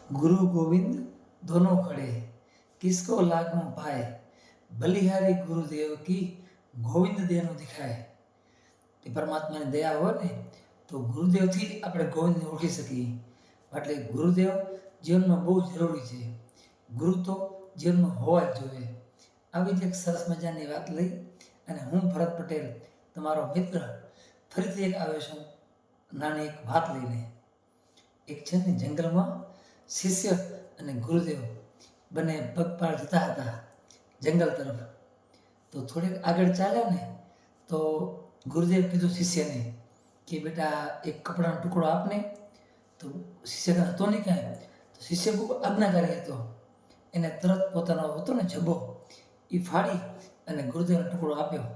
गुरु गोविंद दोनों खड़े, किसको लागू पाए, बलिहारी गुरुदेव की ગોવિંદ દેવનું દેખાય. એ પરમાત્માની દયા હોય ને તો ગુરુદેવથી જ આપણે ગોવિંદને ઓળખી શકીએ. એટલે ગુરુદેવ જીવનમાં બહુ જરૂરી છે. ગુરુ તો જીવનમાં હોવા જ જોઈએ. આવી જ એક સરસ મજાની વાત લઈ અને હું ભરત પટેલ તમારો મિત્ર ફરીથી એક આવ્યો છું નાની એક વાત લઈને. એક છે ને જંગલમાં શિષ્ય અને ગુરુદેવ બંને પગપાળ જતા હતા જંગલ તરફ. તો થોડેક આગળ ચાલ્યા ને તો ગુરુદેવ કીધું શિષ્યને કે બેટા એક કપડાનો ટુકડો આપને. તો શિષ્ય હતો નહીં કાંઈ. તો શિષ્ય બહુ આજ્ઞાકારી હતો. એને તરત પોતાનો હતો ને જબ્બો એ ફાડી અને ગુરુદેવને ટુકડો આપ્યો.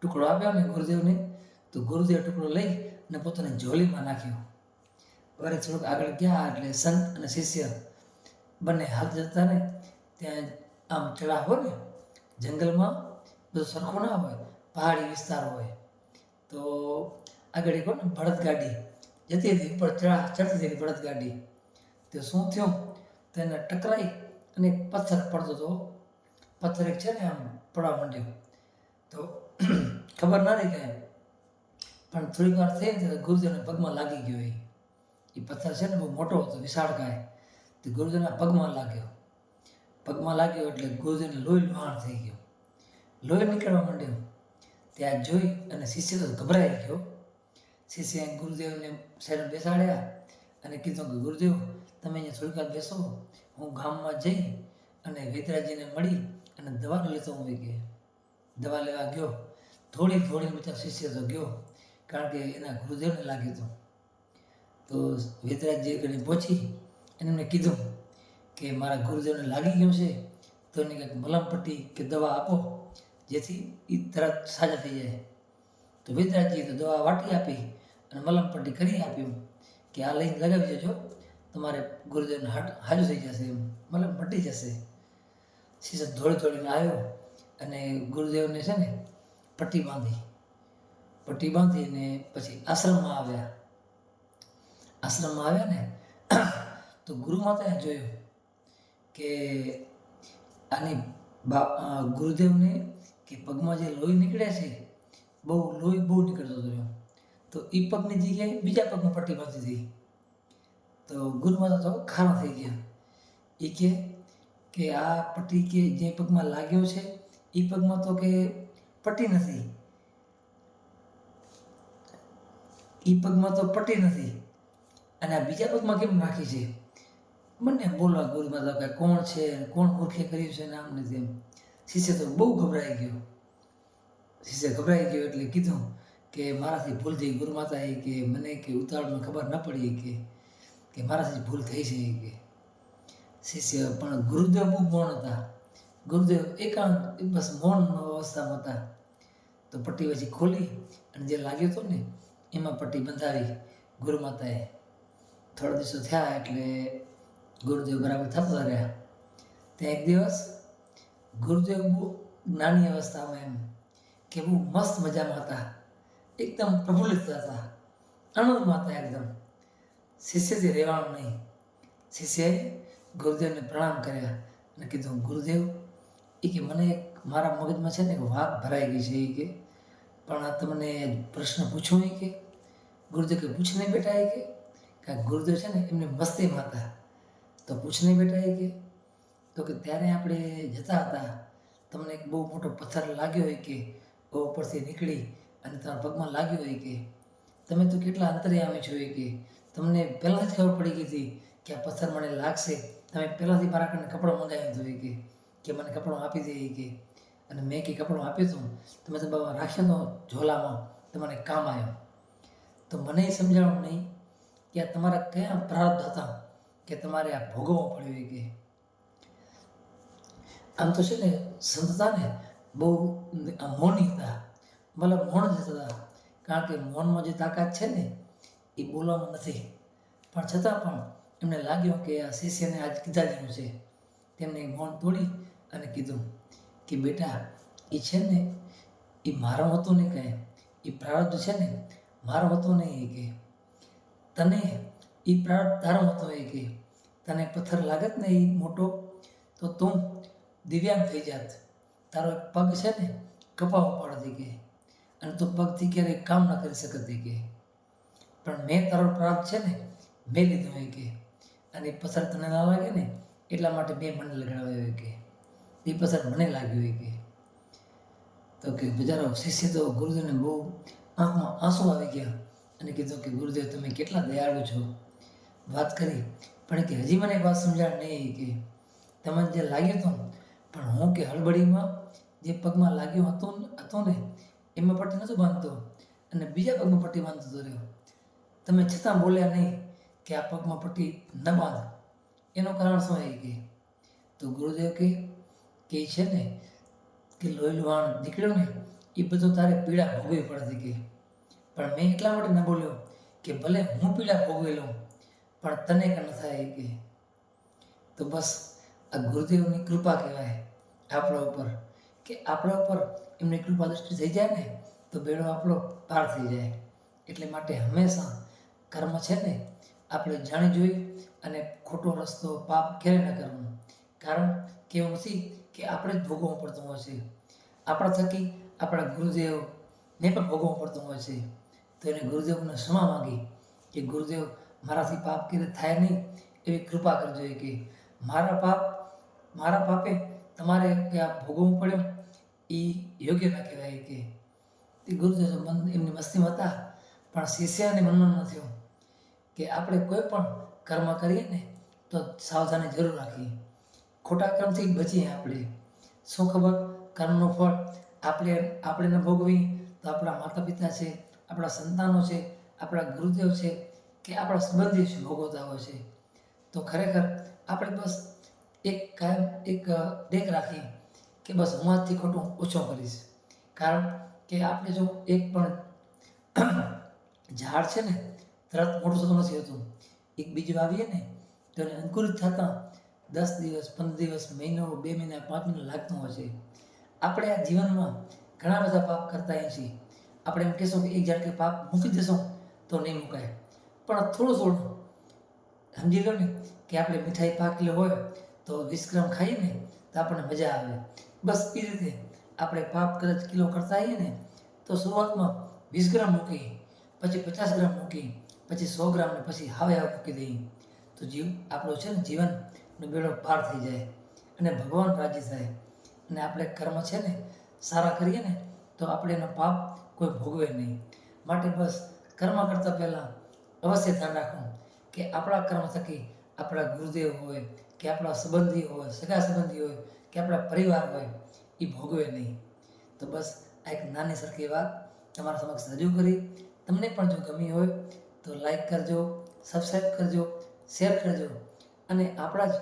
ટુકડો આપ્યો ને ગુરુદેવને. તો ગુરુદેવ ટુકડો લઈ અને પોતાની ઝોલીમાં નાખ્યો. વરે થોડુંક આગળ ગયા એટલે સંત અને શિષ્ય બંને હાથ જતા ને ત્યાં આમ ચડા હોય ને જંગલમાં બધું સરખું ના હોય, પહાડી વિસ્તાર હોય. તો આગળ એક ને બળદગાડી જતી હતી, ઉપર ચડતી હતી બળદગાડી. તો શું થયું, તો એને ટકરાઈ અને એક પથ્થર પડતો હતો. પથ્થર એક છે ને આમ પડવા માંડ્યો. તો ખબર ના રહી કાંઈ, પણ થોડીક વાર થઈ ને ગુરુદેવને પગમાં લાગી ગયો. એ પથ્થર છે ને બહુ મોટો હતો, વિશાળકાય. તે ગુરુદેવના પગમાં લાગ્યો. પગમાં લાગ્યો એટલે ગુરુદેવને લોહી લુહાણ થઈ ગયો, લોહી નીકળવા માંડ્યો. ત્યાં જોઈ અને શિષ્ય તો ગભરાઈ ગયો. શિષ્યએ ગુરુદેવને સાઈડ બેસાડ્યા અને કીધું કે ગુરુદેવ તમે અહીંયા થોડીક વાર બેસો, હું ગામમાં જઈ અને વેદરાજીને મળી અને દવા લેતો હું. કે દવા લેવા ગયો. થોડી બધા શિષ્ય તો ગયો, કારણ કે એના ગુરુદેવને લાગ્યું હતું. તો વેદરાજજી ઘણી પહોંચી અને એમને કીધું કે મારા ગુરુદેવને લાગી ગયું છે, તો એને કંઈક મલમપટ્ટી કે દવા આપો જેથી એ તરત સાજા થઈ જાય. તો વેદરાજજીએ તો દવા વાટી આપી અને મલમપટ્ટી કરી આપ્યું કે આ લઈને લગાવી જજો, તમારે ગુરુદેવને હાજુ થઈ જશે, એમ મલમ મટી જશે. શિષ્ય દોડીને આવ્યો અને ગુરુદેવને છે ને પટ્ટી બાંધી અને પછી આશ્રમમાં આવ્યા ને તો ગુરુ માતાએ જોયું કે આની ગુરુદેવને કે પગમાં જે લોહી નીકળ્યા છે, લોહી બહુ નીકળતો હતો. તો એ પગની જગ્યાએ બીજા પગમાં પટ્ટી બાંધી હતી. તો ગુરુ માતા તો ખારા થઈ ગયા. એ કે આ પટ્ટી કે જે પગમાં લાગ્યો છે એ પગમાં તો કે પટ્ટી નથી, અને આ બીજા પગમાં કેમ રાખી છે. મને બોલવા ગુરુ માતા કે કોણ છે, કોણ મૂર્ખે કર્યું છે, નામ નથી એમ. શિષ્ય તો બહુ ગભરાઈ ગયો. એટલે કીધું કે મારાથી ભૂલ થઈ. ગુરુ માતાએ કે મને કે ઉતાવળમાં ખબર ન પડી કે મારાથી ભૂલ થઈ છે. કે શિષ્ય પણ ગુરુદેવ બહુ મૌન હતા. ગુરુદેવ એકાંત બસ મૌન અવસ્થામાં હતા. તો પટ્ટી પછી ખોલી અને જે લાગ્યો હતો ને એમાં પટ્ટી બંધાવી ગુરુ માતાએ. થોડા દિવસો થયા એટલે ગુરુદેવ બરાબર થતા રહ્યા. ત્યાં એક દિવસ ગુરુદેવ બહુ નાની અવસ્થામાં એમ કે બહુ મસ્ત મજામાં હતા, એકદમ પ્રફુલ્લિત હતા, આનંદમાં હતા એકદમ. શિષ્યથી રહેવાનું નહીં. શિષ્યએ ગુરુદેવને પ્રણામ કર્યા અને કીધું ગુરુદેવ કે મને મારા મગજમાં છે ને એક વાત ભરાઈ ગઈ છે. કે પણ આ તમને પ્રશ્ન પૂછો. કે ગુરુદેવ કે પૂછને બેટા. કે ગુરુદેવ છે ને એમને મસ્તીમાં હતા. તો પૂછને બેટા. તો કે ત્યારે આપણે જતા હતા, તમને એક બહુ મોટો પથ્થર લાગ્યો હોય કે ઉપરથી નીકળી અને તમારા પગમાં લાગ્યો હોય. કે તમે તો કેટલા અંતર્યામી છો. કે તમને પહેલાં જ ખબર પડી ગઈ હતી કે આ પથ્થર મને લાગશે. તમે પહેલાંથી મારા કને કપડો મંગાવ્યો હતો. કે મને કપડો આપી દે. કે અને મેં કે કપડો આપ્યો હતો, તમે તો બાબા રાખ્યો હતો ઝોલામાં, તમારે કામ આવ્યો. તો મને એ સમજાણું નહીં કે આ તમારા કયા પ્રારબ્ધ હતા કે તમારે આ ભોગવવું પડ્યું. કે આમ તો છે ને સંતતા ને બહુ મૌની હતા, મતલબ મૌન જ હતા. કારણ કે મૌનમાં જે તાકાત છે ને એ બોલવામાં નથી. પણ છતાં પણ એમને લાગ્યું કે આ શિષ્યને આજ કીધા જેવું છે. તેમને મૌન તોડી અને કીધું કે બેટા એ છે ને એ મારો હતો નહીં, કાંઈ એ પ્રારબ્ધ છે ને મારો હતો નહીં. કે તને એ પ્રારબ્ધ તારો હતો એ કે તને પથ્થર લાગત ને એ મોટો તો તું દિવ્યાંગ થઈ જાત, તારો એક પગ છે ને કપાવો પાડતી કે, અને તું પગથી ક્યારેય કામ ના કરી શકતી કે, પણ મેં તારો પ્રારબ્ધ છે ને મેં લીધો એ કે, અને એ પથ્થર તને ના લાગે ને એટલા માટે મેં મને લગાડ્યો એ કે, એ પથ્થર મને લાગ્યો એ કે. તો કે બિચારો શિષ્ય તો ગુરુદેવને બહુ આંખમાં આંસુ આવી ગયા અને કીધું કે ગુરુદેવ તમે કેટલા દયાળુ છો, વાત કરી, પણ કે હજી મને એક વાત સમજાણ નહીં કે તમને જે લાગ્યું હતું પણ હું કે હળબડીમાં જે પગમાં લાગ્યું હતું ને એમાં પટ્ટી નહોતું બાંધતો અને બીજા પગમાં પટ્ટી બાંધતો રહ્યો, તમે છતાં બોલ્યા નહીં કે આ પગમાં પટ્ટી ન બાંધ, એનું કારણ શું એ કે. તો ગુરુદેવ કે છે ને કે લોહી લુહાણ નીકળ્યો ને એ બધું તારે પીડા ભોગવવી પડતી કે, પણ મેં એટલા માટે ન બોલ્યો કે ભલે હું પીડા ભોગવી લઉં પણ તને કે ન થાય કે. તો બસ આ ગુરુદેવની કૃપા કહેવાય આપણા ઉપર, કે આપણા ઉપર એમની કૃપા દૃષ્ટિ થઈ જાય ને તો બેડો આપણો પાર થઈ જાય. એટલે માટે હંમેશા કર્મ છે ને આપણે જાણી જોઈ અને ખોટો રસ્તો પાપ ક્યારેય ન કરવું, કારણ કે એવું નથી કે આપણે જ ભોગવવું પડતું હોય છે, આપણા થકી આપણા ગુરુદેવને પણ ભોગવવું પડતું હોય છે. તો એને ગુરુદેવને ક્ષમા માંગી કે ગુરુદેવ મારાથી પાપ ક્યારે થાય નહીં એવી કૃપા કરજો કે મારા પાપે તમારે કે આ ભોગવવું પડ્યું એ યોગ્ય ના કહેવાય કે. તે ગુરુદેવ એમની મસ્તીમાં હતા પણ શિષ્યને મનમાં ન થયું કે આપણે કોઈ પણ કર્મ કરીએ ને તો સાવધાની જરૂર રાખીએ, ખોટા કર્મથી બચીએ આપણે. શું ખબર કર્મનું ફળ આપણે ન ભોગવી તો આપણા માતા પિતા છે, આપણા સંતાનો છે, આપણા ગુરુદેવ છે કે આપણા સંબંધી છે ભોગવતા હોય છે. તો ખરેખર આપણે બસ એક ટેક રાખીએ કે બસ હું આજથી ખોટું ઓછો કરીશ, કારણ કે આપણે જો એક પણ ઝાડ છે ને તરત મોટું થતું નથી હોતું, એક બીજ વાવીએ ને તો એને અંકુરિત થતાં 10 દિવસ 15 દિવસ મહિનો 2 મહિના 5 મહિના લાગતું હોય છે. આપણે આ જીવનમાં ઘણા બધા પાપ કરતા હોઈએ છીએ, આપણે એમ કહેશું કે એક ઝાડ કે પાપ મૂકી દેશો તો નહીં મુકાય, પણ થોડું સમજી લો ને કે આપણે મીઠાઈ 5 કિલો હોય તો 20 ગ્રામ ખાઈએ ને તો આપણને મજા આવે. બસ એ રીતે આપણે પાપ કદાચ કિલો કરતા હોઈએ ને તો શરૂઆતમાં 20 ગ્રામ મૂકી, પછી 50 ગ્રામ મૂકી, પછી 100 ગ્રામ ને પછી હાવે મૂકી દઈએ તો આપણો છે ને જીવનનો બેડો પાર થઈ જાય અને ભગવાન રાજી થાય. અને આપણે કર્મ છે ને સારા કરીએ ને તો આપણે એનો પાપ કોઈ ભોગવે નહીં. માટે બસ કર્મ કરતાં પહેલાં અવશ્ય ધ્યાન રાખવું કે આપણા કર્મ થકી આપણા ગુરુદેવ હોય કે આપણા સંબંધી હોય, સગા સંબંધી હોય કે આપણા પરિવાર હોય એ ભોગવે નહીં. તો બસ આ એક નાની સરખી વાત તમારા સમક્ષ રજૂ કરી. તમને પણ જો ગમી હોય તો લાઈક કરજો, સબસ્ક્રાઈબ કરજો, શેર કરજો, અને આપણા જ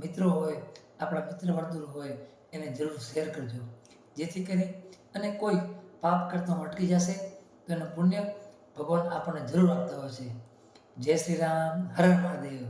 મિત્રો હોય, આપણા મિત્ર વર્તુળ હોય એને જરૂર શેર કરજો, જેથી કરી અને કોઈ પાપ કરતો અટકી જશે તો એનું પુણ્ય ભગવાન આપણને જરૂર આપતા હોય છે. જય શ્રી રામ, હર હર મહાદેવ.